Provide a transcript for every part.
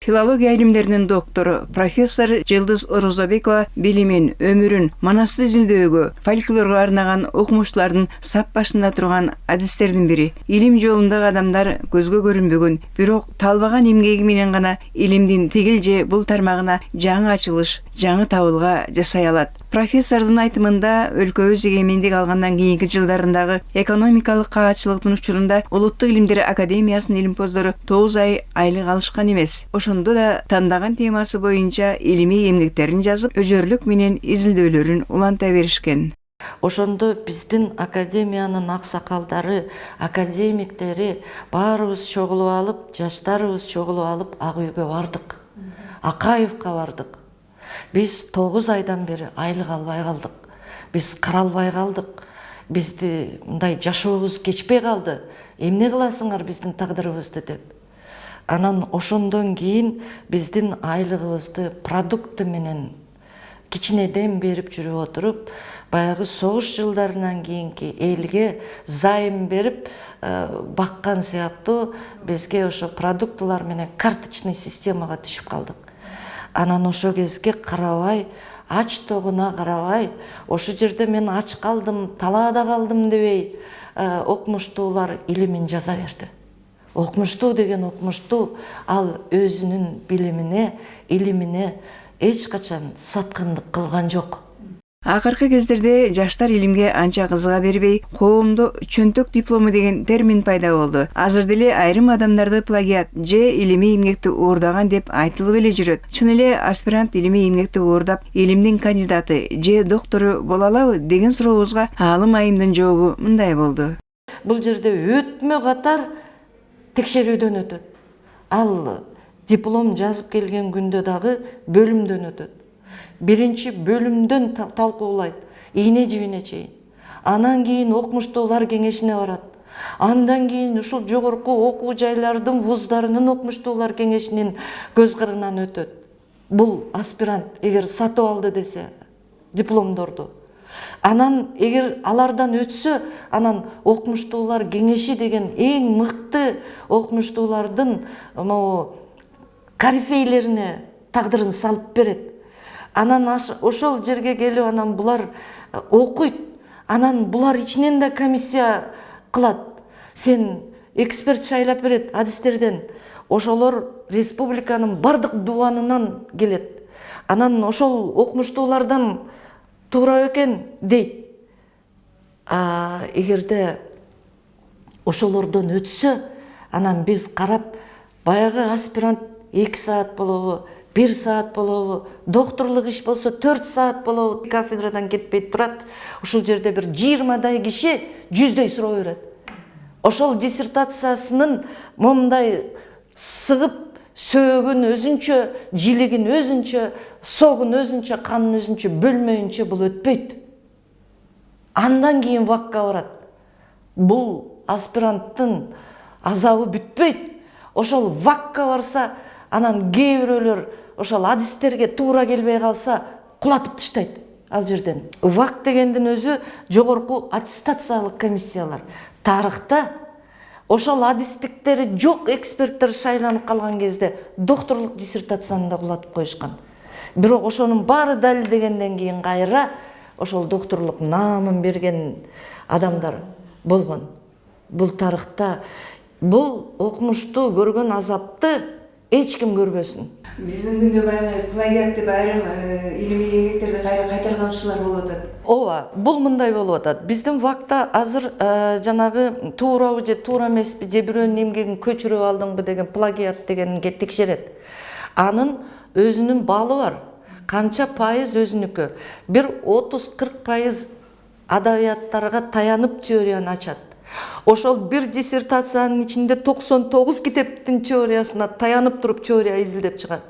Филология илимдеринин доктору, профессор Жылдыз Орозобекова билимин, өмүрүн манасты изилдөөгө, фольклорго арнаган окумуштуулардын сап башында турган адистердин бири. Илим жолундагы адамдар көзгө көрүнбөгөн, бирок талбаган эмгеги менен гана илимдин тигил же бул тармагына жаңы ачылыш, жаңы табылга жасай алат. Профессордун айтымында өлкөбүз эгемендик алгандан кийинки жылдарындагы экономикалык каатчылыктын учурунда Улуттук илимдер академиясынын илимпоздору 9 ай айлык алышкан эмес. Ошондо да тандаган темасы боюнча илимий эмгектерин жазып, өжөрлүк менен изилдөөлөрүн уланта беришкен. Ошондо биздин академиянын аксакалдары, академиктери баарыбыз чогулуп алып, жаштарыбыз чогулуп алып ак үйгө бардык. Акаевка бардык. Биз 9 айдан бери айлык албай калдык. Биз каралбай калдык. Бизди мындай жашообуз кечпей калды. Эмне кыласыңар биздин тагдырыбызды деп. Анан ошондон кийин биздин айлыгыбызды продукты менен кичинеден берип жүрүп отуруп, баягы согуш жылдарынан кийинки элге займ берип баккан сыяктуу бизге ошо продуктулар менен карточный системага түшүп калдык. Анан ошо кезге карабай, ач тогуна карабай, ошо жерде мен ач калдым, талаада калдым дебей, окумуштуулар илимин жаза берди. Окумуштуу деген окумуштуу, ал өзүнүн билимине, илимине эч качан саткындык кылган жок. Акыркы кездерде жаштар илимге анча кызыга бербей, коомдо чөнтөк диплому деген термин пайда болду. Азыр деле айрым адамдарды плагиат же илимий эмгекти уурдаган деп айтылып эле жүрөт. Чын эле аспирант илимий эмгекти уурдап, илимдин кандидаты же доктору боло алабы деген сурообузга Аалым Айымдын жообу мындай болду. Бул жерде өтмө катар текшерүүдөн өтөт. Ал диплом жазып келген күндө дагы бөлүмдөн өтөт. Биринчи бөлүмдөн талкуулайт, ийне жибине чейин. Анан кийин окумуштуулар кеңешине барат. Андан кийин ушул жогорку окуу жайлардын вуздарынын окумуштуулар кеңешинин көз кырынан өтөт. Бул аспирант эгер сатып алды десе дипломдорду. Анан эгер алардан өтсө, анан окумуштуулар кеңеши деген эң мыкты окумуштуулардын корифейлерине тагдырын салып берет. Анан ошол жерге келип, анан булар окуйт. Анан булар ичинен да комиссия кылат. Сен эксперт шайлап берет адистерден. Ошолор республиканын бардык дубанынан келет. Анан ошол окумуштуулардан туура экен дейт. Эгерде ошолордон өтсө, анан биз карап, баягы аспирант 2 саат болобу, 1 саат болобу, докторлук иш болсо 4 саат болобу, кафедрадан кетпей турат. Ушул жерде бир 20дай киши 100дөй суроо берет. Ошол диссертациясынын момундай сыгып, сөөгүн өзүнчө, жилигин өзүнчө, согун өзүнчө, канын өзүнчө бөлмөйүнчө бул өтпөйт. Андан кийин вакка барат. Бул аспиранттын азабы бүтпөйт. Ошол вакка барса, анан кээ бирөөлөр ошол адистерге туура келбей калса, кулатып таштайт ал жерден. ВАК дегендин өзү жогорку аттестациялык комиссиялар. Тарыхта ошол адистиктери жок эксперттер шайланып калган кезде докторлук диссертацияны да кулатып коюшкан. Бирок ошонун баары далилдегенден кийин кайра ошол докторлук наамын берген адамдар болгон. Бул тарыхта бул окумуштуу көргөн азапты эч ким көрбөсүн. Биздин күндө баягы плагиат деп айрым илимий эмгектерди кайра кайтарганчылар болуп атат. Ооба, бул мындай болуп атат. Биздин вакта азыр жанагы туурабы же туура эмеспи, же бирөөнүн эмгегин көчүрүп алдыңбы деген плагиат дегенге текшерет. Анын өзүнүн балы бар. Канча пайыз өзүнүкү? Бир 30-40% адабияттарга таянып теорияны ачат. Ошол бир диссертациянын ичинде 99 китептин теориясына таянып туруп теория изилдеп чыгат.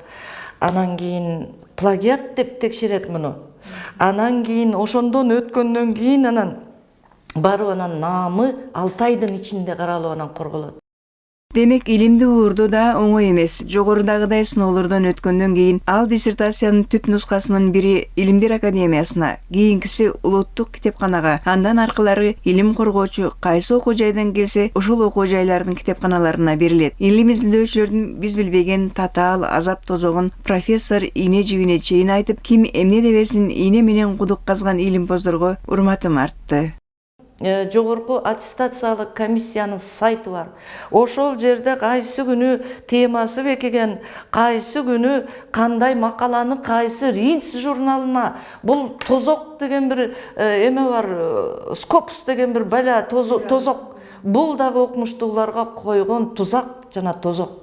Анан кийин плагиат деп текшерет муну. Анан кийин ошондон өткөндөн кийин анан барып анан наамы 6 айдын ичинде каралып анан корголот. Демек, илимди уурдоо да оңой эмес. Жогорудагыдай сыноолордон өткөндөн кийин ал диссертациянын түп нускасынын бири Илимдер академиясына, кийинкиси улуттук китепканага, андан аркылары илим коргоочу кайсы окуу жайдан келсе, ошол окуу жайлардын китепканаларына берилет. Илим изилдөөчүлөрдүн биз билбеген татаал азап тозогун профессор ийне жибине чейин айтып, ким эмне дебесин ийне менен кудук казган илимпоздорго урматым артты. Жогорку аттестациялык комиссиянын сайты бар. Ошол жерде кайсы күнү темасы бекиген, кайсы күнү кандай макаланы кайсы Ринц журналына, бул тозок деген бир эме бар, Скопус деген бир бала тозок. Бул дагы окумуштууларга койгон тузак жана тозок.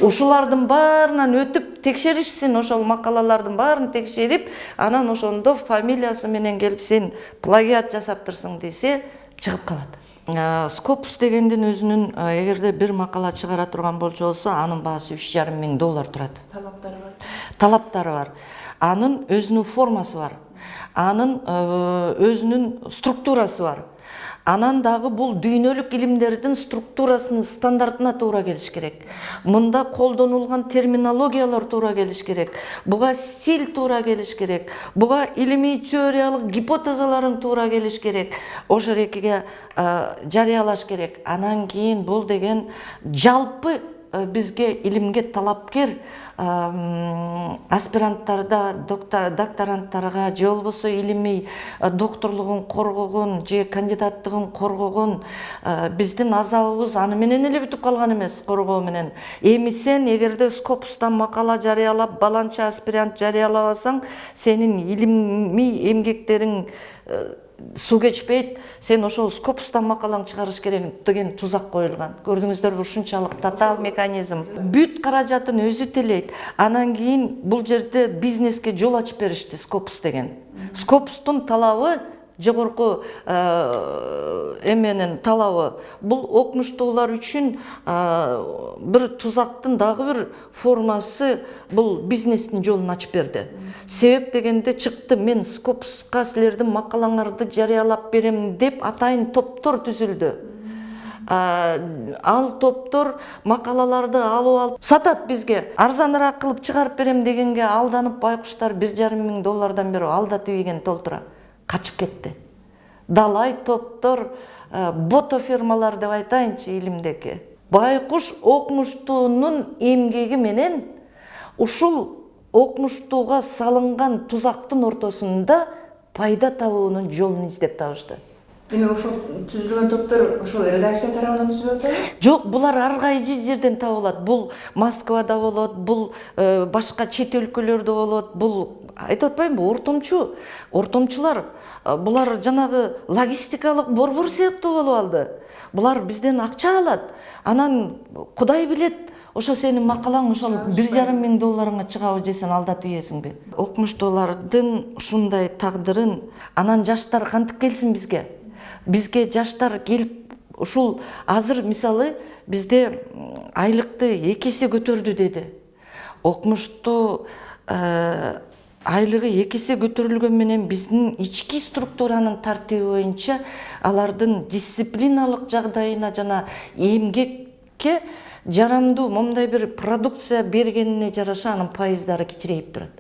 Ушулардын баарынан өтүп текшеришсин, ошол макалалардын баарын текшерип, анан ошондо фамилиясы менен келип сен плагиат жасаптырсың десе чыгып калат. Скопус дегендин өзүнүн эгерде бир макала чыгара турган болсо, анын баасы $3,500 турат. Талаптары бар. Анын өзүнүн формасы бар. Анын өзүнүн структурасы бар. Анан дагы бул дүйнөлүк илимдердин структурасынын стандартына туура келиш керек. Мында колдонулган терминологиялар туура келиш керек. Буга стиль туура келиш керек. Буга илимий теориялык гипотезаларын туура келиш керек. Ошо эрекеге жарыялаш керек. Анан кийин бул деген жалпы бизге илимге талапкер аспиранттарда, докторанттарга же болбосо илимий докторлугун коргогон же кандидаттыгын коргогон биздин азабыбыз аны менен эле бүтүп калган эмес, коргоо менен. Эми сен эгерде Скопустан макала жарыялап, баланча аспирант жарыялабасаң, сенин илимий эмгектериң суу кечпейт, сен ошол Скопустан макалаң чыгарыш керек деген тузак коюлган. Көрдүңүздөрбү, ушунчалык татаал механизм. Бүт каражатын өзү төлөйт. Анан кийин бул жерде бизнеске жол ачып беришти Скопус деген. Скопустун талабы, жогорку эменин талабы, бул окумуштуулар үчүн бир тузактын дагы бир формасы, бул бизнестин жолун ачып берди. Себеп дегенде чыкты, мен Скопуска силердин макалаңарды жарыялап берем деп атайын топтор түзүлдү. Ал топтор макалаларды алып сатат бизге. Арзаныраак кылып чыгарып берем дегенге алданып байкуштар $1,500 берип алдатып ийген толтура качып кетти. Далай топтор, бото фирмалар деп айтайынчы илимдеки. Байкуш окумуштуунун эмгеги менен ушул окумуштууга салынган тузактын ортосунда пайда табуунун жолун издеп табышты. Демек, ошол түзүлгөн топтор ошол редакция тарабынан түзүлүп атабы? Жок, булар ар кайсы жерден табылат. Бул Москвада болот, бул башка чет өлкөлөрдө болот. Бул айтып атпаймынбы, ортомчулар. Булар жанагы логистикалык борбор сыяктуу болуп алды. Булар бизден акча алат. Анан Кудай билет, ошо сенин макалаң ошол $1,500 чыгабы же сен алдатып ийесиңби? Окумуштуулардын ушундай тагдырын анан жаштар кантип келсин бизге? Бизге жаштар келип, ушул азыр мисалы бизде айлыкты 2 эсе көтөрдү деди. Окумуштуу айлыгы 2 эсе көтөрүлгөн менен биздин ички структуранын тартиби боюнча алардын дисциплиналык жагдайына жана эмгекке жарамдуу момундай бир продукция бергенине жараша анын пайыздары кичирейип турат.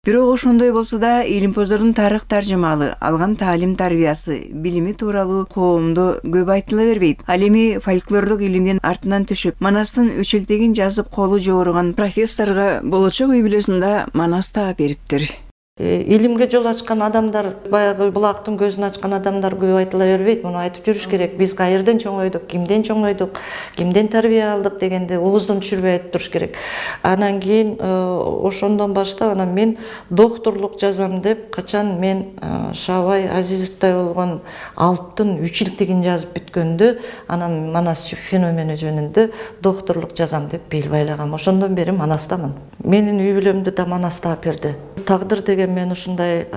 Бирок ошондой болсо да илимпоздордун тарых таржымалы, алган таалим тарбиясы, билими тууралуу коомдо көп айтыла бербейт. Ал эми фольклордук илимдин артынан түшүп, Манастын өчөлтегин жазып колу жооруган профессорго болочок үй бүлөсүндө Манас таап бериптир. Илимге жол ачкан адамдар, баягы булактын көзүн ачкан адамдар көп айтыла бербейт. Муну айтып жүрүш керек. Биз кайерден чоңойдук, кимден чоңойдук, кимден тарбия алдык дегенде ооздон түшүрбөй айтып туруш керек. Анан кийин ошондон баштап анан мен докторлук жазам деп качан мен Шабай Азизовтай болгон Алптын 3 илтигин жазып бүткөндө, анан Манасчы феномени жөнүндө докторлук жазам деп бел байлагам. Ошондон бери Манастамын. Менин үй бүлөмдү да Манас таап берди. Тагдыр деген мен ушундай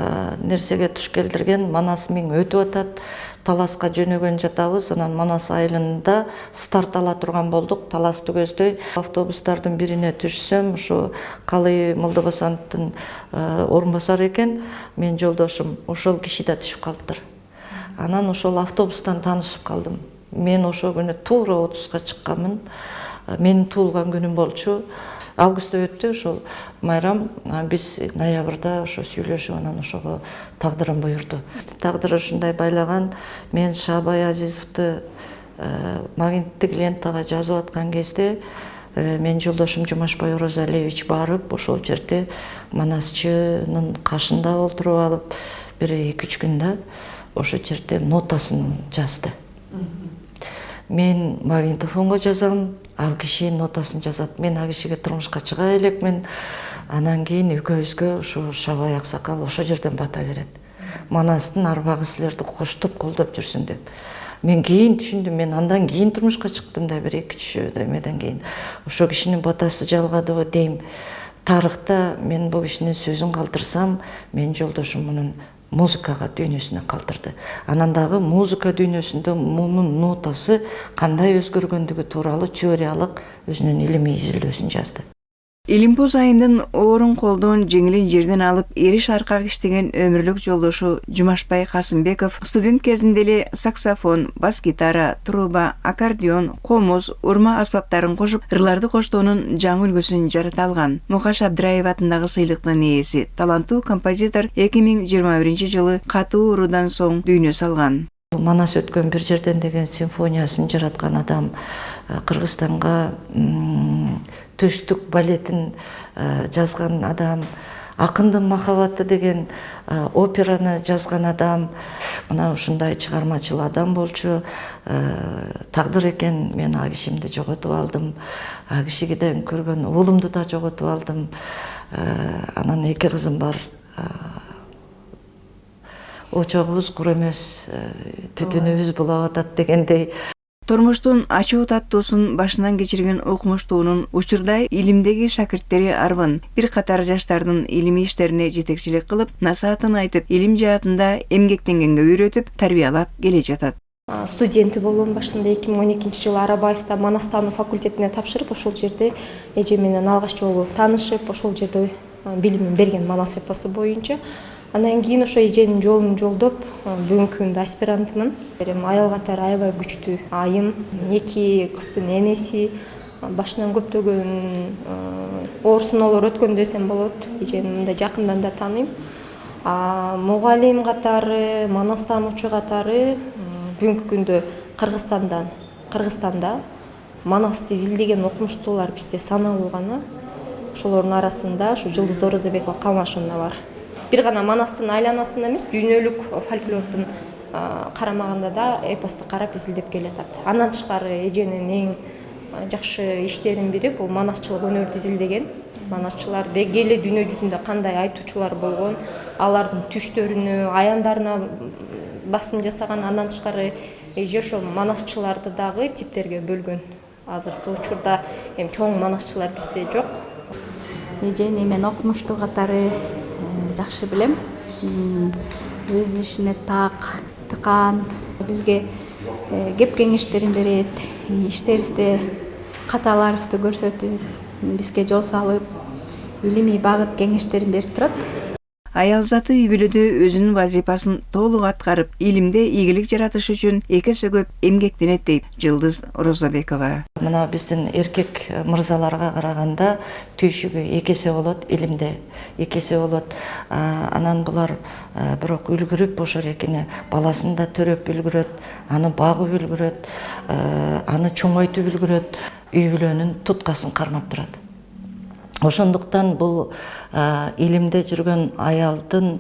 нерсеге туш келтирген. Манас миң өтүп атат. Таласка жөнөгөн жатабыз. Анан Манас айылында старт ала турган болдук. Таласты көздөй автобустардын бирине түшсөм, ушу Калый Молдобосановдун орун басары экен. Мен жолдошум ошол киши да түшүп калыптыр. Анан ошол автобустан таанышып калдым. Мен ошо күнү туура 30га чыкканмын. Менин туулган күнүм болчу. Августта өттү ошол. Майрам биз ноябрда ошо сүйлөшүп анан ошого тагдырым буйрду. Тагдыры ушундай байлаган. Мен Шабай Азизовду магниттик лентага жазып аткан кезде менин жолдошум Жумашбай Оразалиевич барып ошол жерде манасчынын кашында олтуруп алып бир 2-3 күндө ошол жерде нотасын жазды. Мен магнитофонго жазам, ал киши нотасын жазат. Мен ал кишиге турмушка чыга элекмин. Анан кийин экөөбүзгө ошо Шабай аксакал ошол жерден бата берет. Манастын арбагы силерди коштоп колдоп жүрсүн деп. Мен кийин түшүндүм, мен андан кийин турмушка чыктым да, бир 2-3 эмеден кийин. Ошо кишинин батасы жалгадыбы дейм. Тарыхта мен бул кишинин сөзүн калтырсам, менин жолдошум мунун музыкага дүйнөсүнө калтырды. Анан дагы музыка дүйнөсүндө мунун нотасы кандай өзгөргөндүгү тууралуу теориялык өзүнүн илимий изилдөөсүн жазды. Илимпоз айындын оорун колдон жеңилин жерден алып эри шаркак иштеген өмүрлүк жолдошу Жумашбай Касымбеков студент кезинде эле саксофон, бас-гитара, труба, аккордеон, комуз, урма аспаптарын кошуп, ырларды коштоонун жаңы үлгүсүн жарата алган. Мукаш Абдыраев атындагы сыйлыктын ээси, таланттуу композитор 2021-жылы катуу уурудан соң дүйнө салган. Манас өткөн бир жерден деген симфониясын жараткан адам, Кыргызстанга төштүк балетин жазган адам, Акындын махабаты деген операны жазган адам, мына ушундай чыгармачыл адам болчу. Тагдыр экен, мен ал кишимди жоготуп алдым. Ал кишиден көргөн уулумду да жоготуп алдым. Анан 2 кызым бар. Очогубуз кур эмес, түтүнүбүз булап атат дегендей. Турмуштун ачуу таттуусун башынан кечирген окумуштуунун учурда илимдеги шакирттери арбын. Бир катар жаштардын илимий иштерине жетекчилик кылып, насаатын айтып, илим жаатында эмгектенгенге үйрөтүп, тарбиялап келе жатат. Студенти болгон башында 2012-жылы Арабаевда Манастан факультетине тапшырып, ошол жерде эже менен алгач жолу таанышып, ошол жерде билимин берген Манас эпосу боюнча. Андан кийин ошо эженин жолун жолдоп, бүгүнкү күндө аспирантмын. Аял катары аябай күчтүү айым, 2 кыздын энеси, башынан көптөгөн оор сыноолор өткөн десем болот. Эжени мындай жакындан да тааныйм. Мугалим катары, Манас таануучу катары бүгүнкү күндө Кыргызстанда Манасты изилдеген окумуштуулар бизде саналуу гана. Ошолордун арасында ушу Жылдыз Орозобекова Калмашевна бар. Бир гана Манастын айланасында эмес, дүйнөлүк фольклордун карамагында да эпосты карап изилдеп келатат. Андан тышкары эженин эң жакшы иштеринин бири бул манасчылык өнөрдү изилдеген. Манасчылар деги эле дүйнө жүзүндө кандай айтуучулар болгон, алардын түштөрүнө, аяндарына басым жасаган. Андан тышкары эже ошо манасчыларды дагы типтерге бөлгөн. Азыркы учурда чоң манасчылар бизде жок. Эжени мен окумуштуу катары жакшы билем. Өз ишине так, тыкан, бизге кеп кеңештерин берет, иштерибизде каталарыбызды көрсөтүп, бизге жол салып, илимий багыт кеңештерин берип турат. Аял заты үй бүлөдө өзүнүн вазифасын толук аткарып, илимде ийгилик жаратыш үчүн эки эсе көп эмгектенет дейт Жылдыз Орозобекова. Мына биздин эркек мырзаларга караганда түйшүгү 2 эсе болот, илимде 2 эсе болот. Анан булар бирок үлгүрүп ошо эркине баласын да төрөп үлгүрөт, аны багып үлгүрөт, аны чоңойтуп үлгүрөт, үй бүлөнүн туткасын кармап турат. Ошондуктан бул илимде жүргөн аялдын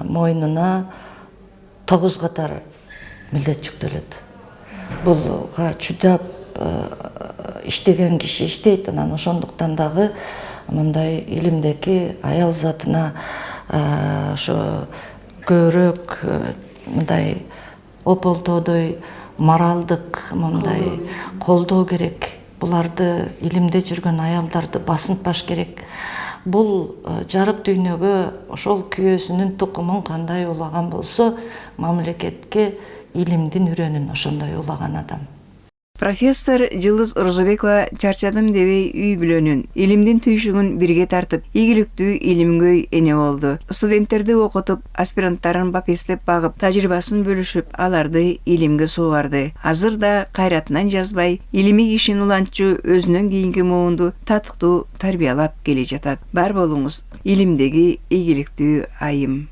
мойнуна 9 катар милдет жүктөлөт. Булга чыдап иштеген киши иштейт. Анан ошондуктан дагы мындай илимдеги аял затына ошо көбүрөөк мындай ополтоодой моралдык мындай колдоо керек. Буларды илимде жүргөн аялдарды басынтпаш керек. Бул жарык дүйнөгө ошол күйөөсүнүн тукумун кандай улаган болсо, мамлекетке илимдин үрөнүн ошондой улаган адам. Профессор Жылдыз Орозобекова чарчадым дебей үй бүлөнүн илимдин түйшүгүн бирге тартып, ийгиликтүү илимгөй эне болду. Студенттерди окутуп, аспиранттарын бапестеп багып, тажрыйбасын бөлүшүп, аларды илимге сугарды. Азыр да кайратынан жазбай, илимий кишин улантчу өзүнөн кийинки муунду татыктуу тарбиялап келе жатат. Бар болуңуз илимдеги ийгиликтүү айым.